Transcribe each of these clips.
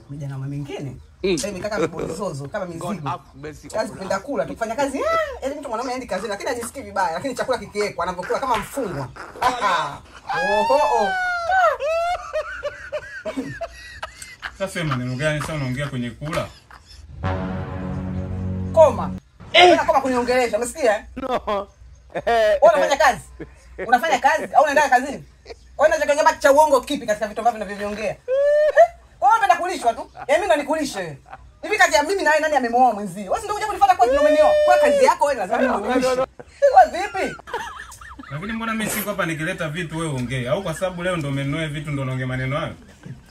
Vijana mengine sasa mikaka mbozozo kama mizigo. Kazi kupenda kula, tukifanya kazi yaani mtu mwanaume aende kazini lakini ajisikii vibaya, lakini chakula kikiwekwa anapokula kama mfungwa. Sasa maneno gani sasa unaongea kwenye kula? Koma. Koma kuniongelesha, umesikia? No. Wewe unafanya kazi? Unafanya kazi au unaenda kazini? Wewe unataka nyama cha uongo kipi katika vitu ambavyo ninavyoviongea? Kwa hiyo unapenda kulishwa tu. Mimi ndo nikulishe. Hivi kati ya mimi na wewe nani amemuoa mwenzio? Wewe ndio unataka kunifuata kwa umenioa. Kwa kazi yako wewe lazima unilishe. Wewe vipi? Lakini mbona mimi siko hapa nikileta vitu wewe ongee? Au kwa sababu leo ndo umenioa vitu ndo unaongea maneno hayo?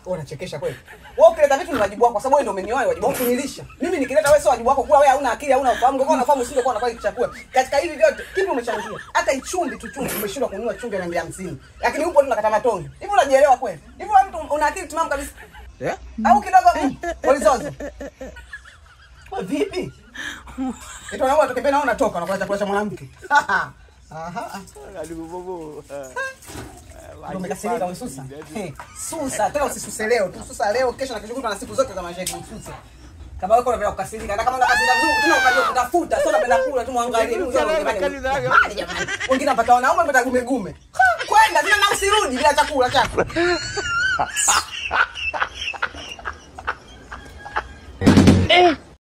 Wewe unachekesha kweli. Wewe ukileta vitu ni wajibu wako kwa sababu wewe ndio umenioa, wajibu wako kunilisha. Mimi nikileta wewe sio wajibu wako kula, wewe hauna akili, hauna ufahamu. Kwa unafahamu usingekuwa unafanya chakula. Katika hivi vyote kipi umechangia? Hata ichumbi tu chumbi umeshindwa kununua chumbi ya 250. Lakini upo tu unakata matonge. Hivi unajielewa kweli? Hivi wewe mtu una akili timamu kabisa? Au kidogo walizozo. Wewe vipi? Ito naomba tukipenda naona unatoka na kula chakula cha mwanamke. Ndio umekasirika ususa. Susa, tena usisuse leo. Tususa leo, kesho na kesho kutwa na siku zote za maisha yetu ususa. Kama wewe unapenda kukasirika, hata kama unakasirika vizuri, tuna ukajua kutafuta, sio unapenda kula tu muangalie. Wengine wanapata wanaume wanapata gume. Kwenda tena na usirudi bila chakula chako.